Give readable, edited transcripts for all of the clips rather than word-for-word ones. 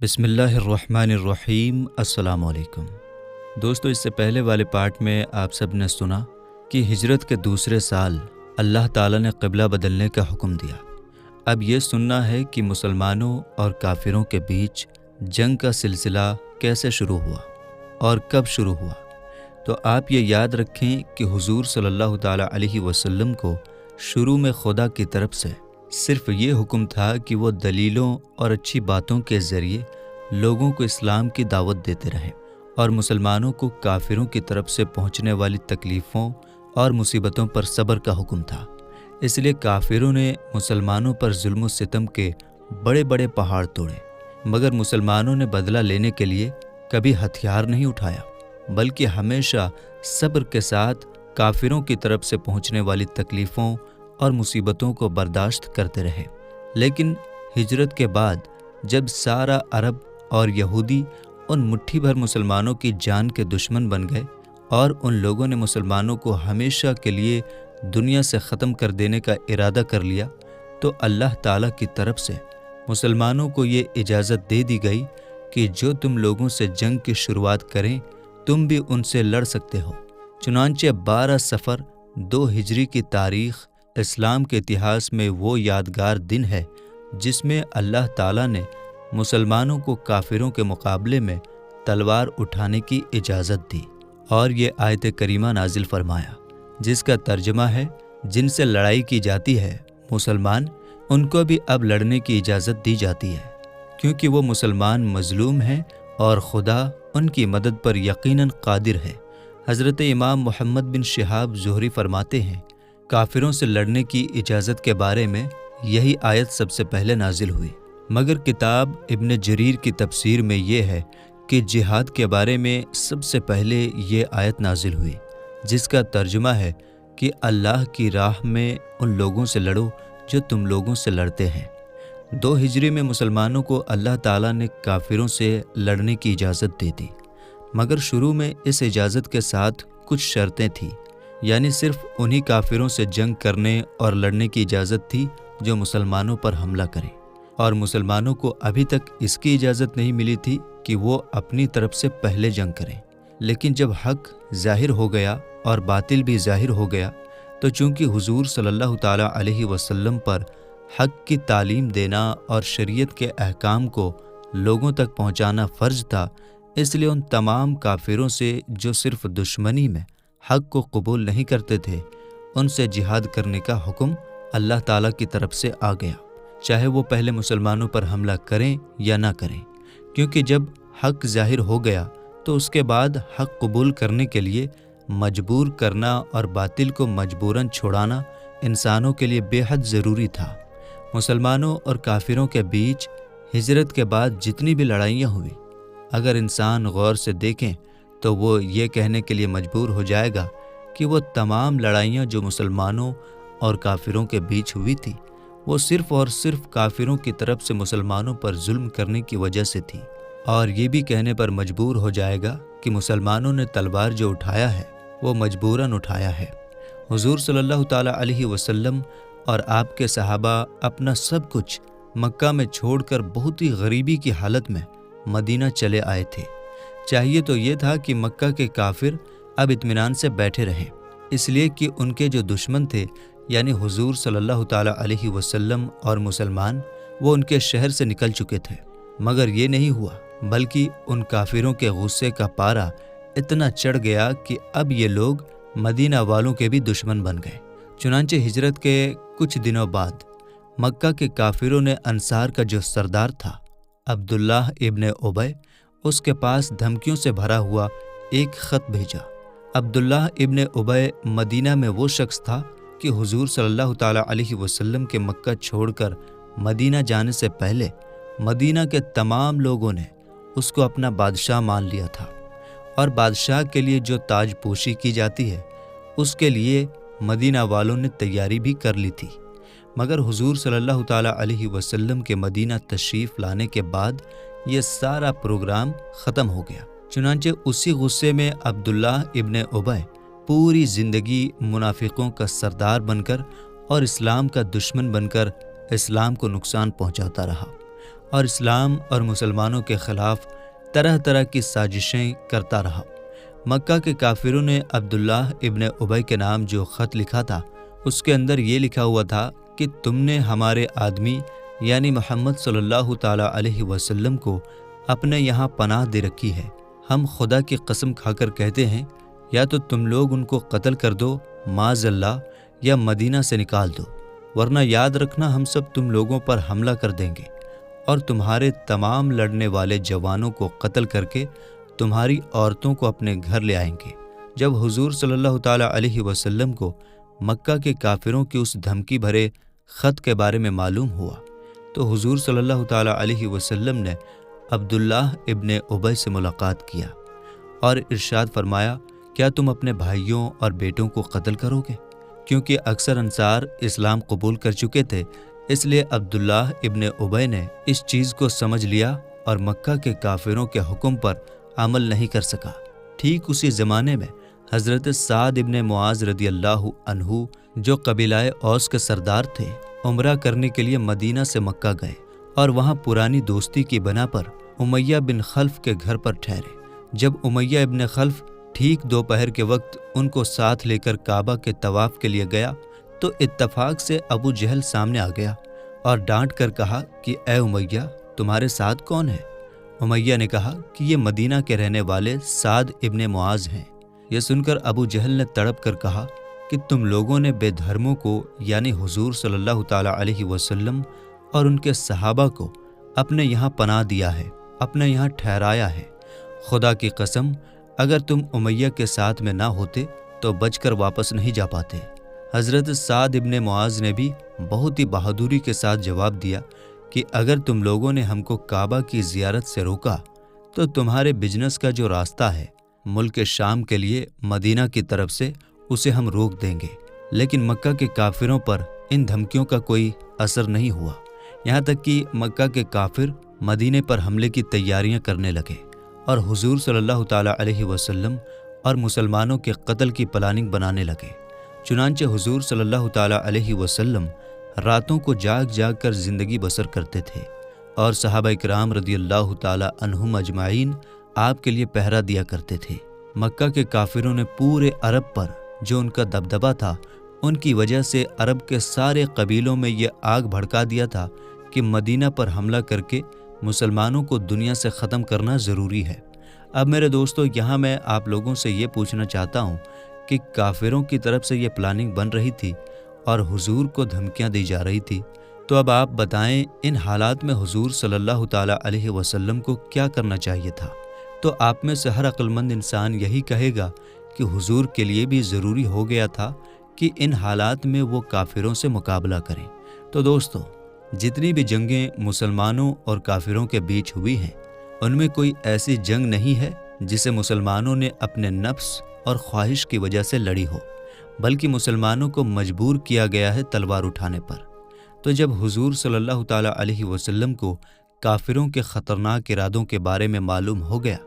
بسم اللہ الرحمن الرحیم۔ السلام علیکم دوستو، اس سے پہلے والے پارٹ میں آپ سب نے سنا کہ ہجرت کے دوسرے سال اللہ تعالیٰ نے قبلہ بدلنے کا حکم دیا۔ اب یہ سننا ہے کہ مسلمانوں اور کافروں کے بیچ جنگ کا سلسلہ کیسے شروع ہوا اور کب شروع ہوا۔ تو آپ یہ یاد رکھیں کہ حضور صلی اللہ تعالیٰ علیہ وسلم کو شروع میں خدا کی طرف سے صرف یہ حکم تھا کہ وہ دلیلوں اور اچھی باتوں کے ذریعے لوگوں کو اسلام کی دعوت دیتے رہیں، اور مسلمانوں کو کافروں کی طرف سے پہنچنے والی تکلیفوں اور مصیبتوں پر صبر کا حکم تھا۔ اس لیے کافروں نے مسلمانوں پر ظلم و ستم کے بڑے بڑے پہاڑ توڑے، مگر مسلمانوں نے بدلہ لینے کے لیے کبھی ہتھیار نہیں اٹھایا، بلکہ ہمیشہ صبر کے ساتھ کافروں کی طرف سے پہنچنے والی تکلیفوں اور مصیبتوں کو برداشت کرتے رہے۔ لیکن ہجرت کے بعد جب سارا عرب اور یہودی ان مٹھی بھر مسلمانوں کی جان کے دشمن بن گئے اور ان لوگوں نے مسلمانوں کو ہمیشہ کے لیے دنیا سے ختم کر دینے کا ارادہ کر لیا، تو اللہ تعالیٰ کی طرف سے مسلمانوں کو یہ اجازت دے دی گئی کہ جو تم لوگوں سے جنگ کی شروعات کریں تم بھی ان سے لڑ سکتے ہو۔ چنانچہ 12 صفر 2 ہجری کی تاریخ اسلام کے اتہاس میں وہ یادگار دن ہے جس میں اللہ تعالیٰ نے مسلمانوں کو کافروں کے مقابلے میں تلوار اٹھانے کی اجازت دی، اور یہ آیت کریمہ نازل فرمایا جس کا ترجمہ ہے، جن سے لڑائی کی جاتی ہے مسلمان، ان کو بھی اب لڑنے کی اجازت دی جاتی ہے، کیونکہ وہ مسلمان مظلوم ہیں اور خدا ان کی مدد پر یقیناً قادر ہے۔ حضرت امام محمد بن شہاب زہری فرماتے ہیں، کافروں سے لڑنے کی اجازت کے بارے میں یہی آیت سب سے پہلے نازل ہوئی، مگر کتاب ابن جریر کی تفسیر میں یہ ہے کہ جہاد کے بارے میں سب سے پہلے یہ آیت نازل ہوئی، جس کا ترجمہ ہے کہ اللہ کی راہ میں ان لوگوں سے لڑو جو تم لوگوں سے لڑتے ہیں۔ 2 ہجری میں مسلمانوں کو اللہ تعالیٰ نے کافروں سے لڑنے کی اجازت دے دی، مگر شروع میں اس اجازت کے ساتھ کچھ شرطیں تھیں، یعنی صرف انہی کافروں سے جنگ کرنے اور لڑنے کی اجازت تھی جو مسلمانوں پر حملہ کریں، اور مسلمانوں کو ابھی تک اس کی اجازت نہیں ملی تھی کہ وہ اپنی طرف سے پہلے جنگ کریں۔ لیکن جب حق ظاہر ہو گیا اور باطل بھی ظاہر ہو گیا، تو چونکہ حضور صلی اللہ تعالیٰ علیہ وسلم پر حق کی تعلیم دینا اور شریعت کے احکام کو لوگوں تک پہنچانا فرض تھا، اس لیے ان تمام کافروں سے جو صرف دشمنی میں حق کو قبول نہیں کرتے تھے، ان سے جہاد کرنے کا حکم اللہ تعالیٰ کی طرف سے آ گیا، چاہے وہ پہلے مسلمانوں پر حملہ کریں یا نہ کریں، کیونکہ جب حق ظاہر ہو گیا تو اس کے بعد حق قبول کرنے کے لیے مجبور کرنا اور باطل کو مجبوراً چھوڑانا انسانوں کے لیے بے حد ضروری تھا۔ مسلمانوں اور کافروں کے بیچ ہجرت کے بعد جتنی بھی لڑائیاں ہوئی، اگر انسان غور سے دیکھیں تو وہ یہ کہنے کے لیے مجبور ہو جائے گا کہ وہ تمام لڑائیاں جو مسلمانوں اور کافروں کے بیچ ہوئی تھی، وہ صرف اور صرف کافروں کی طرف سے مسلمانوں پر ظلم کرنے کی وجہ سے تھی، اور یہ بھی کہنے پر مجبور ہو جائے گا کہ مسلمانوں نے تلوار جو اٹھایا ہے وہ مجبوراً اٹھایا ہے۔ حضور صلی اللہ تعالیٰ علیہ وسلم اور آپ کے صحابہ اپنا سب کچھ مکہ میں چھوڑ کر بہت ہی غریبی کی حالت میں مدینہ چلے آئے تھے۔ چاہیے تو یہ تھا کہ مکہ کے کافر اب اطمینان سے بیٹھے رہیں، اس لیے کہ ان کے جو دشمن تھے یعنی حضور صلی اللہ تعالیٰ علیہ وسلم اور مسلمان، وہ ان کے شہر سے نکل چکے تھے، مگر یہ نہیں ہوا، بلکہ ان کافروں کے غصے کا پارا اتنا چڑھ گیا کہ اب یہ لوگ مدینہ والوں کے بھی دشمن بن گئے۔ چنانچہ ہجرت کے کچھ دنوں بعد مکہ کے کافروں نے انصار کا جو سردار تھا عبداللہ ابن ابی، اس کے پاس دھمکیوں سے بھرا ہوا ایک خط بھیجا۔ عبداللہ ابن ابی مدینہ میں وہ شخص تھا کہ حضور صلی اللہ تعالیٰ علیہ وسلم کے مکہ چھوڑ کر مدینہ جانے سے پہلے مدینہ کے تمام لوگوں نے اس کو اپنا بادشاہ مان لیا تھا، اور بادشاہ کے لیے جو تاج پوشی کی جاتی ہے اس کے لیے مدینہ والوں نے تیاری بھی کر لی تھی، مگر حضور صلی اللہ تعالیٰ علیہ وسلم کے مدینہ تشریف لانے کے بعد یہ سارا پروگرام ختم ہو گیا۔ چنانچہ اسی غصے میں عبداللہ ابن ابی پوری زندگی منافقوں کا سردار بن کر اور اسلام کا دشمن بن کر اسلام کو نقصان پہنچاتا رہا، اور اسلام اور مسلمانوں کے خلاف طرح طرح کی سازشیں کرتا رہا۔ مکہ کے کافروں نے عبداللہ ابن ابی کے نام جو خط لکھا تھا، اس کے اندر یہ لکھا ہوا تھا کہ تم نے ہمارے آدمی یعنی محمد صلی اللہ تعالیٰ علیہ وسلم کو اپنے یہاں پناہ دے رکھی ہے۔ ہم خدا کی قسم کھا کر کہتے ہیں، یا تو تم لوگ ان کو قتل کر دو معاذ اللہ، یا مدینہ سے نکال دو، ورنہ یاد رکھنا ہم سب تم لوگوں پر حملہ کر دیں گے اور تمہارے تمام لڑنے والے جوانوں کو قتل کر کے تمہاری عورتوں کو اپنے گھر لے آئیں گے۔ جب حضور صلی اللہ تعالیٰ علیہ وسلم کو مکہ کے کافروں کی اس دھمکی بھرے خط کے بارے میں معلوم ہوا تو حضور صلی اللہ تعالیٰ علیہ وسلم نے عبداللہ ابن ابی سے ملاقات کیا اور ارشاد فرمایا، کیا تم اپنے بھائیوں اور بیٹوں کو قتل کرو گے؟ کیونکہ اکثر انصار اسلام قبول کر چکے تھے، اس لیے عبداللہ ابن ابی نے اس چیز کو سمجھ لیا اور مکہ کے کافروں کے حکم پر عمل نہیں کر سکا۔ ٹھیک اسی زمانے میں حضرت سعد ابن معاذ رضی اللہ عنہ جو قبیلہ اوس کے سردار تھے، عمرہ کرنے کے لیے مدینہ سے مکہ گئے اور وہاں پرانی دوستی کی بنا پر امیہ بن خلف کے گھر پر ٹھہرے۔ جب امیہ ابن خلف ٹھیک دوپہر کے وقت ان کو ساتھ لے کر کعبہ کے طواف کے لیے گیا تو اتفاق سے ابو جہل سامنے آ گیا اور ڈانٹ کر کہا کہ اے امیہ، تمہارے ساتھ کون ہے؟ امیہ نے کہا کہ یہ مدینہ کے رہنے والے سعد ابن معاذ ہیں۔ یہ سن کر ابو جہل نے تڑپ کر کہا کہ تم لوگوں نے بے دھرموں کو یعنی حضور صلی اللہ تعالیٰ علیہ وسلم اور ان کے صحابہ کو اپنے یہاں پناہ دیا ہے، اپنے یہاں ٹھہرایا ہے۔ خدا کی قسم، اگر تم امیہ کے ساتھ میں نہ ہوتے تو بچ کر واپس نہیں جا پاتے۔ حضرت سعد ابن معاذ نے بھی بہت ہی بہادری کے ساتھ جواب دیا کہ اگر تم لوگوں نے ہم کو کعبہ کی زیارت سے روکا تو تمہارے بزنس کا جو راستہ ہے ملک شام کے لیے مدینہ کی طرف سے، اسے ہم روک دیں گے۔ لیکن مکہ کے کافروں پر ان دھمکیوں کا کوئی اثر نہیں ہوا، یہاں تک کہ مکہ کے کافر مدینے پر حملے کی تیاریاں کرنے لگے اور حضور صلی اللہ تعالیٰ علیہ وسلم اور مسلمانوں کے قتل کی پلاننگ بنانے لگے۔ چنانچہ حضور صلی اللہ تعالیٰ علیہ وسلم راتوں کو جاگ جاگ کر زندگی بسر کرتے تھے اور صحابہ کرام رضی اللہ تعالیٰ عنہم اجمعین آپ کے لیے پہرا دیا کرتے تھے۔ مکہ کے کافروں نے پورے عرب پر جو ان کا دبدبہ تھا، ان کی وجہ سے عرب کے سارے قبیلوں میں یہ آگ بھڑکا دیا تھا کہ مدینہ پر حملہ کر کے مسلمانوں کو دنیا سے ختم کرنا ضروری ہے۔ اب میرے دوستو، یہاں میں آپ لوگوں سے یہ پوچھنا چاہتا ہوں کہ کافروں کی طرف سے یہ پلاننگ بن رہی تھی اور حضور کو دھمکیاں دی جا رہی تھی، تو اب آپ بتائیں ان حالات میں حضور صلی اللہ تعالیٰ علیہ وسلم کو کیا کرنا چاہیے تھا؟ تو آپ میں سے ہر عقل مند انسان یہی کہے گا کہ حضور کے لیے بھی ضروری ہو گیا تھا کہ ان حالات میں وہ کافروں سے مقابلہ کریں۔ تو دوستو، جتنی بھی جنگیں مسلمانوں اور کافروں کے بیچ ہوئی ہیں، ان میں کوئی ایسی جنگ نہیں ہے جسے مسلمانوں نے اپنے نفس اور خواہش کی وجہ سے لڑی ہو، بلکہ مسلمانوں کو مجبور کیا گیا ہے تلوار اٹھانے پر۔ تو جب حضور صلی اللہ تعالیٰ علیہ وسلم کو کافروں کے خطرناک ارادوں کے بارے میں معلوم ہو گیا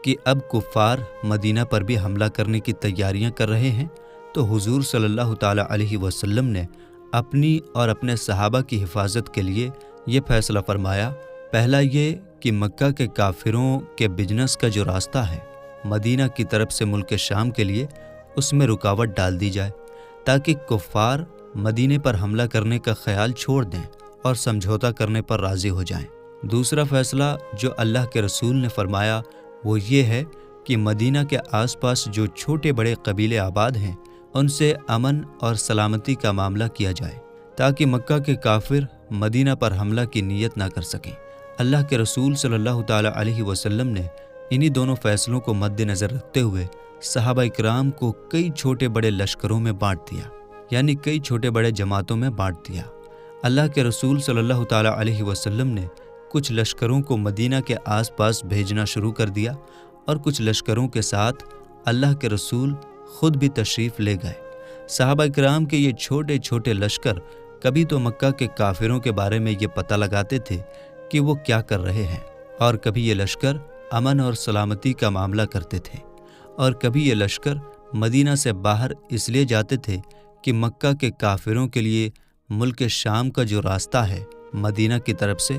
کہ اب کفار مدینہ پر بھی حملہ کرنے کی تیاریاں کر رہے ہیں، تو حضور صلی اللہ تعالیٰ علیہ وسلم نے اپنی اور اپنے صحابہ کی حفاظت کے لیے یہ فیصلہ فرمایا۔ پہلا یہ کہ مکہ کے کافروں کے بزنس کا جو راستہ ہے مدینہ کی طرف سے ملک شام کے لیے، اس میں رکاوٹ ڈال دی جائے تاکہ کفار مدینے پر حملہ کرنے کا خیال چھوڑ دیں اور سمجھوتا کرنے پر راضی ہو جائیں۔ دوسرا فیصلہ جو اللہ کے رسول نے فرمایا وہ یہ ہے کہ مدینہ کے آس پاس جو چھوٹے بڑے قبیلے آباد ہیں، ان سے امن اور سلامتی کا معاملہ کیا جائے تاکہ مکہ کے کافر مدینہ پر حملہ کی نیت نہ کر سکیں۔ اللہ کے رسول صلی اللہ تعالیٰ علیہ وسلم نے انہی دونوں فیصلوں کو مد نظر رکھتے ہوئے صحابہ اکرام کو کئی چھوٹے بڑے لشکروں میں بانٹ دیا، یعنی کئی چھوٹے بڑے جماعتوں میں بانٹ دیا۔ اللہ کے رسول صلی اللہ تعالیٰ علیہ وسلم نے کچھ لشکروں کو مدینہ کے آس پاس بھیجنا شروع کر دیا اور کچھ لشکروں کے ساتھ اللہ کے رسول خود بھی تشریف لے گئے۔ صحابہ کرام کے یہ چھوٹے چھوٹے لشکر کبھی تو مکہ کے کافروں کے بارے میں یہ پتہ لگاتے تھے کہ وہ کیا کر رہے ہیں، اور کبھی یہ لشکر امن اور سلامتی کا معاملہ کرتے تھے، اور کبھی یہ لشکر مدینہ سے باہر اس لیے جاتے تھے کہ مکہ کے کافروں کے لیے ملک شام کا جو راستہ ہے مدینہ کی طرف سے،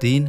3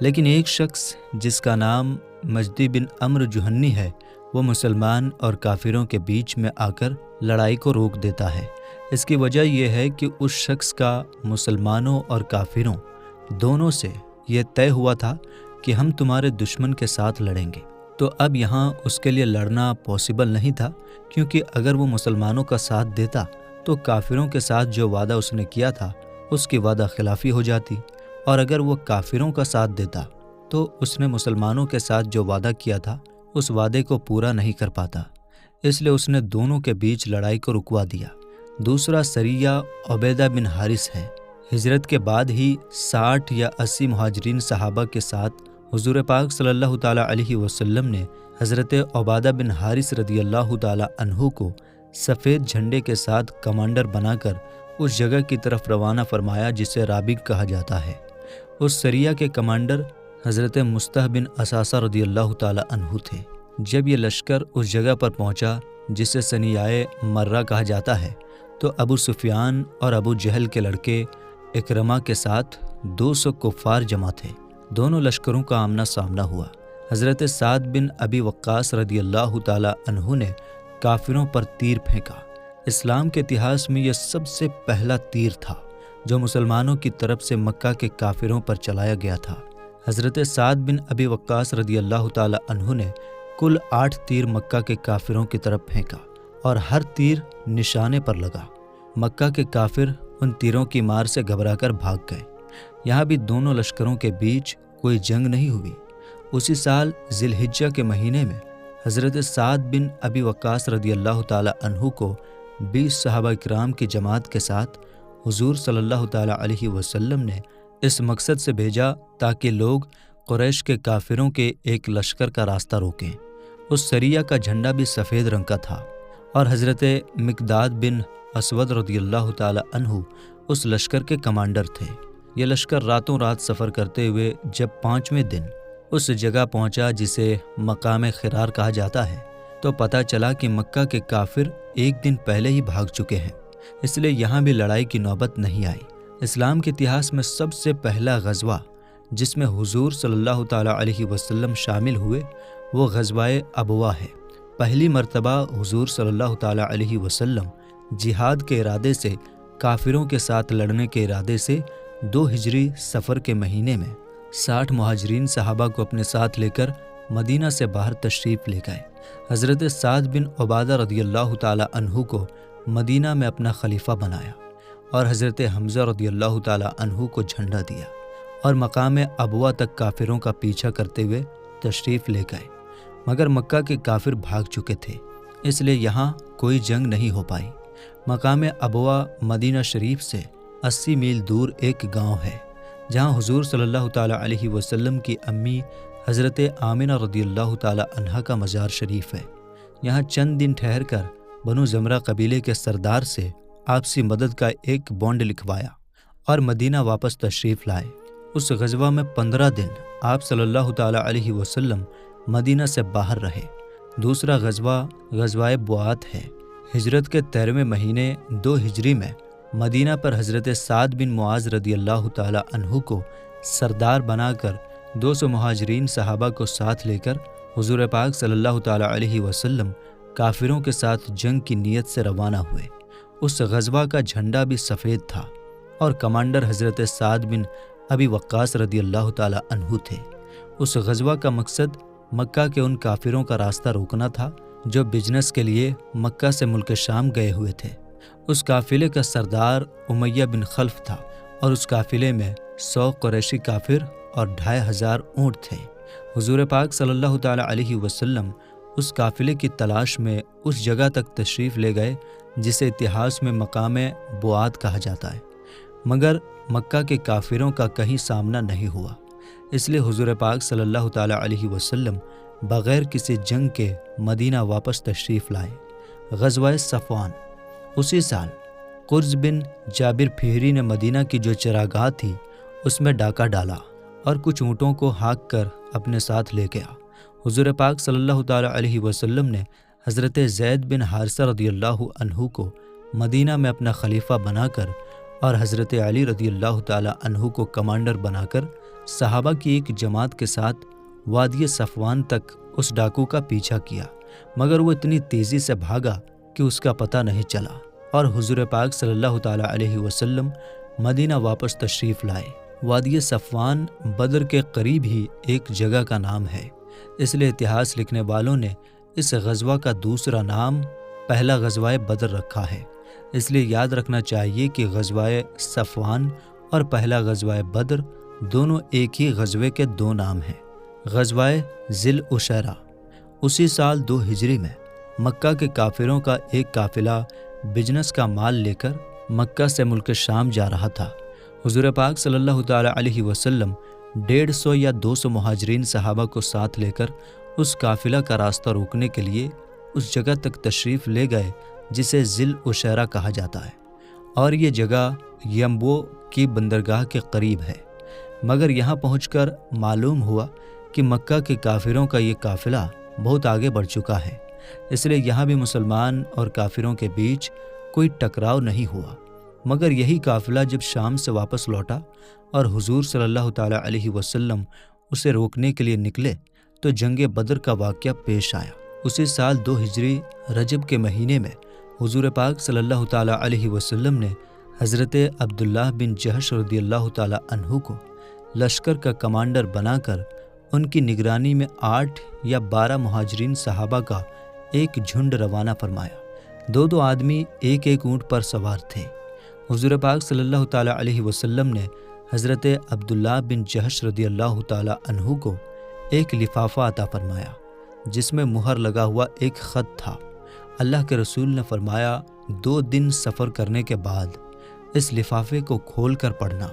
لیکن ایک شخص جس کا نام مجدی بن عمرو جہنی ہے، وہ مسلمان اور کافروں کے بیچ میں آ کر لڑائی کو روک دیتا ہے۔ اس کی وجہ یہ ہے کہ اس شخص کا مسلمانوں اور کافروں دونوں سے یہ طے ہوا تھا کہ ہم تمہارے دشمن کے ساتھ لڑیں گے۔ تو اب یہاں اس کے لیے لڑنا پاسبل نہیں تھا، کیونکہ اگر وہ مسلمانوں کا ساتھ دیتا تو کافروں کے ساتھ جو وعدہ اس نے کیا تھا اس کی وعدہ خلافی ہو جاتی، اور اگر وہ کافروں کا ساتھ دیتا تو اس نے مسلمانوں کے ساتھ جو وعدہ کیا تھا اس وعدے کو پورا نہیں کر پاتا۔ اس لیے اس نے دونوں کے بیچ لڑائی کو رکوا دیا۔ دوسرا سریہ عبیدہ بن حارث ہے۔ ہجرت کے بعد ہی 60 یا 80 مہاجرین صحابہ کے ساتھ حضور پاک صلی اللہ تعالیٰ علیہ وسلم نے حضرت عبادہ بن حارث رضی اللہ تعالیٰ عنہ کو سفید جھنڈے کے ساتھ کمانڈر بنا کر اس جگہ کی طرف روانہ فرمایا جسے رابغ کہا جاتا ہے۔ اس سریہ کے کمانڈر حضرت مصطح بن اثاثہ رضی اللہ تعالیٰ عنہ تھے۔ جب یہ لشکر اس جگہ پر پہنچا جسے ثنیۂ مرہ کہا جاتا ہے، تو ابو سفیان اور ابو جہل کے لڑکے اکرمہ کے ساتھ 200 کفار جمع تھے۔ دونوں لشکروں کا آمنا سامنا ہوا۔ حضرت سعد بن ابی وقاص رضی اللہ تعالیٰ عنہ نے کافروں پر تیر پھینکا۔ اسلام کے اتہاس میں یہ سب سے پہلا تیر تھا جو مسلمانوں کی طرف سے مکہ کے کافروں پر چلایا گیا تھا۔ حضرت سعد بن ابی وقاص رضی اللہ تعالیٰ عنہ نے کل 8 تیر مکہ کے کافروں کی طرف پھینکا، اور ہر تیر نشانے پر لگا۔ مکہ کے کافر ان تیروں کی مار سے گھبرا کر بھاگ گئے۔ یہاں بھی دونوں لشکروں کے بیچ کوئی جنگ نہیں ہوئی۔ اسی سال ذی الحجہ کے مہینے میں حضرت سعد بن ابی وقاص رضی اللہ تعالیٰ عنہ کو 20 صحابہ کرام کی جماعت کے ساتھ حضور صلی اللہ تعالیٰ علیہ وسلم نے اس مقصد سے بھیجا تاکہ لوگ قریش کے کافروں کے ایک لشکر کا راستہ روکیں۔ اس سریہ کا جھنڈا بھی سفید رنگ کا تھا، اور حضرت مقداد بن اسود رضی اللہ تعالیٰ عنہ اس لشکر کے کمانڈر تھے۔ یہ لشکر راتوں رات سفر کرتے ہوئے جب 5ویں دن اس جگہ پہنچا جسے مقام خرار کہا جاتا ہے، تو پتہ چلا کہ مکہ کے کافر ایک دن پہلے ہی بھاگ چکے ہیں، اس لیے یہاں بھی لڑائی کی نوبت نہیں آئی۔ اسلام کے اتہاس میں سب سے پہلا غزوہ جس میں حضور صلی اللہ تعالیٰ علیہ وسلم شامل ہوئے وہ غزوہ ابوا ہے۔ پہلی مرتبہ حضور صلی اللہ تعالیٰ علیہ وسلم جہاد کے ارادے سے کافروں کے ساتھ لڑنے کے ارادے سے 2 ہجری سفر کے مہینے میں 60 مہاجرین صحابہ کو اپنے ساتھ لے کر مدینہ سے باہر تشریف لے گئے۔ حضرت سعد بن عبادہ رضی اللہ تعالیٰ عنہ کو مدینہ میں اپنا خلیفہ بنایا، اور حضرت حمزہ رضی اللہ تعالیٰ عنہ کو جھنڈا دیا، اور مقام ابوا تک کافروں کا پیچھا کرتے ہوئے تشریف لے گئے، مگر مکہ کے کافر بھاگ چکے تھے، اس لیے یہاں کوئی جنگ نہیں ہو پائی۔ مقام ابوا مدینہ شریف سے 80 میل دور ایک گاؤں ہے جہاں حضور صلی اللہ تعالیٰ علیہ وسلم کی امی حضرت آمنہ رضی اللہ تعالیٰ عنہا کا مزار شریف ہے۔ یہاں چند دن ٹھہر کر بنو زمرہ قبیلے کے سردار سے آپسی مدد کا ایک بانڈ لکھوایا اور مدینہ واپس تشریف لائے۔ اس غزوہ میں 15 دن آپ صلی اللہ تعالیٰ علیہ وسلم مدینہ سے باہر رہے۔ دوسرا غزوہ غزوہ بوعات ہے۔ ہجرت کے 13ویں مہینے 2 ہجری میں مدینہ پر حضرت سعد بن معاذ رضی اللہ تعالیٰ عنہ کو سردار بنا کر 200 مہاجرین صحابہ کو ساتھ لے کر حضور پاک صلی اللہ تعالیٰ علیہ وسلم کافروں کے ساتھ جنگ کی نیت سے روانہ ہوئے۔ اس غزوہ کا جھنڈا بھی سفید تھا، اور کمانڈر حضرت سعد بن ابی وقاص رضی اللہ تعالیٰ عنہ تھے۔ اس غزوہ کا مقصد مکہ کے ان کافروں کا راستہ روکنا تھا جو بزنس کے لیے مکہ سے ملک شام گئے ہوئے تھے۔ اس قافلے کا سردار امیہ بن خلف تھا، اور اس قافلے میں 100 قریشی کافر اور 2500 اونٹ تھے۔ حضور پاک صلی اللہ تعالیٰ علیہ وسلم اس قافلے کی تلاش میں اس جگہ تک تشریف لے گئے جسے اتہاس میں مقام بوعات کہا جاتا ہے، مگر مکہ کے کافروں کا کہیں سامنا نہیں ہوا، اس لیے حضور پاک صلی اللہ تعالیٰ علیہ وسلم بغیر کسی جنگ کے مدینہ واپس تشریف لائے۔ غزوہ صفوان۔ اسی سال قرز بن جابر پھیری نے مدینہ کی جو چراگاہ تھی اس میں ڈاکہ ڈالا اور کچھ اونٹوں کو ہانک کر اپنے ساتھ لے گیا۔ حضور پاک صلی اللہ تعالیٰ علیہ وسلم نے حضرت زید بن حارثہ رضی اللہ عنہ کو مدینہ میں اپنا خلیفہ بنا کر اور حضرت علی رضی اللہ تعالیٰ عنہ کو کمانڈر بنا کر صحابہ کی ایک جماعت کے ساتھ وادی صفوان تک اس ڈاکو کا پیچھا کیا، مگر وہ اتنی تیزی سے بھاگا کہ اس کا پتہ نہیں چلا، اور حضور پاک صلی اللہ تعالیٰ علیہ وسلم مدینہ واپس تشریف لائے۔ وادی صفوان بدر کے قریب ہی ایک جگہ کا نام ہے، اس لیے اتہاس لکھنے والوں نے اس غزوہ کا دوسرا نام پہلا غزوہ بدر رکھا ہے۔ اس لیے یاد رکھنا چاہیے کہ غزوہ صفوان اور پہلا غزوہ بدر دونوں ایک ہی غزوے کے دو نام ہیں۔ غزوہ ذی العشیرہ۔ اسی سال 2 ہجری میں مکہ کے کافروں کا ایک قافلہ بزنس کا مال لے کر مکہ سے ملک شام جا رہا تھا۔ حضور پاک صلی اللہ تعالیٰ علیہ وسلم 150 یا 200 مہاجرین صحابہ کو ساتھ لے کر اس قافلہ کا راستہ روکنے کے لیے اس جگہ تک تشریف لے گئے جسے ذی العشیرہ کہا جاتا ہے، اور یہ جگہ ینبوع کی بندرگاہ کے قریب ہے۔ مگر یہاں پہنچ کر معلوم ہوا کہ مکہ کے کافروں کا یہ قافلہ بہت آگے بڑھ چکا ہے، اس لیے یہاں بھی مسلمان اور کافروں کے بیچ کوئی ٹکراؤ نہیں ہوا۔ مگر یہی قافلہ جب شام سے واپس لوٹا اور حضور صلی اللہ تعالیٰ علیہ وسلم اسے روکنے کے لیے نکلے تو جنگ بدر کا واقعہ پیش آیا۔ اسی سال 2 ہجری رجب کے مہینے میں حضور پاک صلی اللہ تعالیٰ علیہ وسلم نے حضرت عبداللہ بن جہش رضی اللہ تعالیٰ عنہ کو لشکر کا کمانڈر بنا کر ان کی نگرانی میں 8 یا 12 مہاجرین صحابہ کا ایک جھنڈ روانہ فرمایا۔ 2 آدمی ایک اونٹ پر سوار تھے۔ حضور پاک صلی اللہ تعالیٰ علیہ وسلم نے حضرت عبداللہ بن جہش رضی اللہ تعالیٰ عنہ کو ایک لفافہ عطا فرمایا جس میں مہر لگا ہوا ایک خط تھا۔ اللہ کے رسول نے فرمایا 2 دن سفر کرنے کے بعد اس لفافے کو کھول کر پڑھنا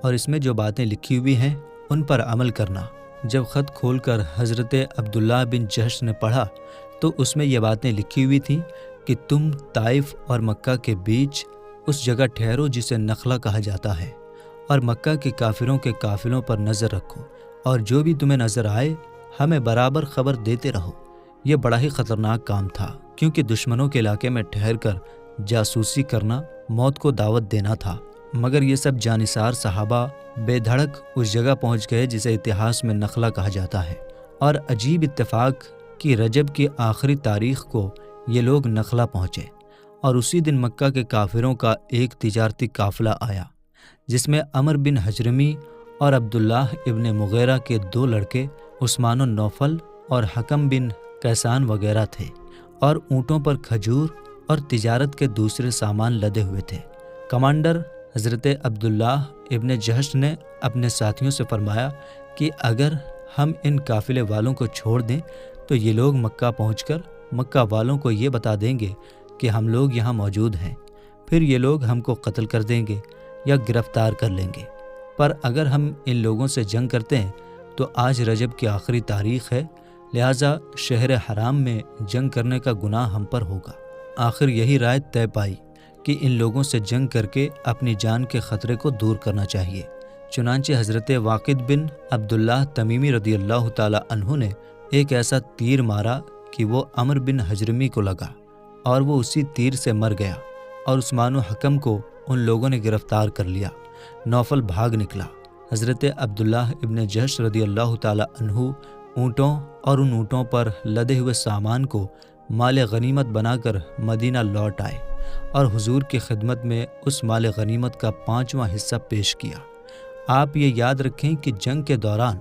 اور اس میں جو باتیں لکھی ہوئی ہیں ان پر عمل کرنا۔ جب خط کھول کر حضرت عبداللہ بن جہش نے پڑھا تو اس میں یہ باتیں لکھی ہوئی تھیں کہ تم طائف اور مکہ کے بیچ اس جگہ ٹھہرو جسے نخلہ کہا جاتا ہے، اور مکہ کے کافروں کے قافلوں پر نظر رکھو، اور جو بھی تمہیں نظر آئے ہمیں برابر خبر دیتے رہو۔ یہ بڑا ہی خطرناک کام تھا، کیونکہ دشمنوں کے علاقے میں ٹھہر کر جاسوسی کرنا موت کو دعوت دینا تھا۔ مگر یہ سب جانثار صحابہ بے دھڑک اس جگہ پہنچ گئے جسے اتہاس میں نخلہ کہا جاتا ہے، اور عجیب اتفاق کہ رجب کی آخری تاریخ کو یہ لوگ نخلہ پہنچے، اور اسی دن مکہ کے کافروں کا ایک تجارتی قافلہ آیا جس میں عمر بن حجرمی اور عبداللہ ابن مغیرہ کے 2 لڑکے عثمان و نوفل اور حکم بن کیسان وغیرہ تھے، اور اونٹوں پر کھجور اور تجارت کے دوسرے سامان لدے ہوئے تھے۔ کمانڈر حضرت عبداللہ ابن جہش نے اپنے ساتھیوں سے فرمایا کہ اگر ہم ان قافلے والوں کو چھوڑ دیں تو یہ لوگ مکہ پہنچ کر مکہ والوں کو یہ بتا دیں گے کہ ہم لوگ یہاں موجود ہیں، پھر یہ لوگ ہم کو قتل کر دیں گے یا گرفتار کر لیں گے۔ پر اگر ہم ان لوگوں سے جنگ کرتے ہیں تو آج رجب کی آخری تاریخ ہے، لہٰذا شہر حرام میں جنگ کرنے کا گناہ ہم پر ہوگا۔ آخر یہی رائے طے پائی کہ ان لوگوں سے جنگ کر کے اپنی جان کے خطرے کو دور کرنا چاہیے۔ چنانچہ حضرت واقد بن عبداللہ تمیمی رضی اللہ تعالیٰ عنہ نے ایک ایسا تیر مارا کہ وہ عمر بن حجرمی کو لگا اور وہ اسی تیر سے مر گیا، اور عثمان و حکم کو ان لوگوں نے گرفتار کر لیا۔ نوفل بھاگ نکلا۔ حضرت عبداللہ ابن جہش رضی اللہ تعالیٰ عنہ اونٹوں اور ان اونٹوں پر لدے ہوئے سامان کو مال غنیمت بنا کر مدینہ لوٹ آئے اور حضور کی خدمت میں اس مال غنیمت کا 5واں حصہ پیش کیا۔ آپ یہ یاد رکھیں کہ جنگ کے دوران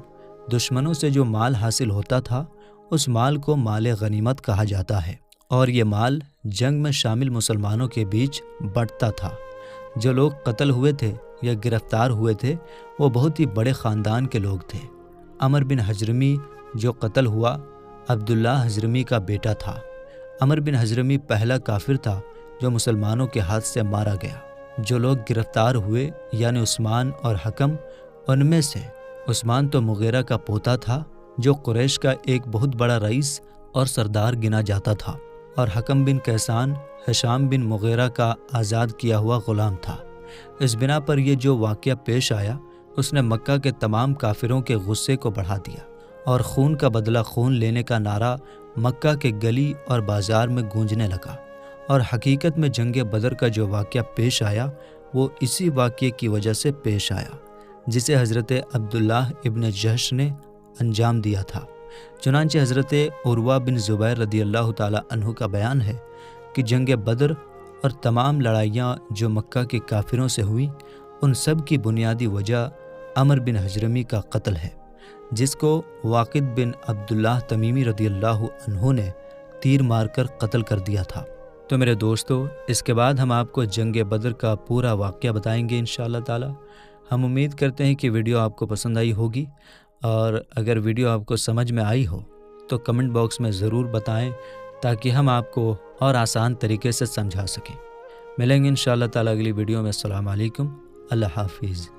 دشمنوں سے جو مال حاصل ہوتا تھا اس مال کو مال غنیمت کہا جاتا ہے، اور یہ مال جنگ میں شامل مسلمانوں کے بیچ بٹتا تھا۔ جو لوگ قتل ہوئے تھے یا گرفتار ہوئے تھے وہ بہت ہی بڑے خاندان کے لوگ تھے۔ عمر بن حجرمی جو قتل ہوا عبداللہ حجرمی کا بیٹا تھا۔ عمر بن حجرمی پہلا کافر تھا جو مسلمانوں کے ہاتھ سے مارا گیا۔ جو لوگ گرفتار ہوئے یعنی عثمان اور حکم، ان میں سے عثمان تو مغیرہ کا پوتا تھا جو قریش کا ایک بہت بڑا رئیس اور سردار گنا جاتا تھا، اور حکم بن کیسان ہشام بن مغیرہ کا آزاد کیا ہوا غلام تھا۔ اس بنا پر یہ جو واقعہ پیش آیا اس نے مکہ کے تمام کافروں کے غصے کو بڑھا دیا، اور خون کا بدلہ خون لینے کا نعرہ مکہ کے گلی اور بازار میں گونجنے لگا۔ اور حقیقت میں جنگ بدر کا جو واقعہ پیش آیا وہ اسی واقعے کی وجہ سے پیش آیا۔ جسے حضرت عبداللہ ابن جہش نے انجام دیا تھا۔ چنانچہ حضرت عروہ بن زبیر رضی اللہ تعالیٰ عنہ کا بیان ہے کہ جنگ بدر اور تمام لڑائیاں جو مکہ کے کافروں سے ہوئیں، ان سب کی بنیادی وجہ عمر بن حجرمی کا قتل ہے، جس کو واقد بن عبداللہ تمیمی رضی اللہ عنہ نے تیر مار کر قتل کر دیا تھا۔ تو میرے دوستو، اس کے بعد ہم آپ کو جنگ بدر کا پورا واقعہ بتائیں گے انشاءاللہ تعالی۔ ہم امید کرتے ہیں کہ ویڈیو آپ کو پسند آئی ہوگی، اور اگر ویڈیو آپ کو سمجھ میں آئی ہو تو کمنٹ باکس میں ضرور بتائیں تاکہ ہم آپ کو اور آسان طریقے سے سمجھا سکیں۔ ملیں گے انشاءاللہ تعالی اگلی ویڈیو میں۔ السلام علیکم، اللہ حافظ۔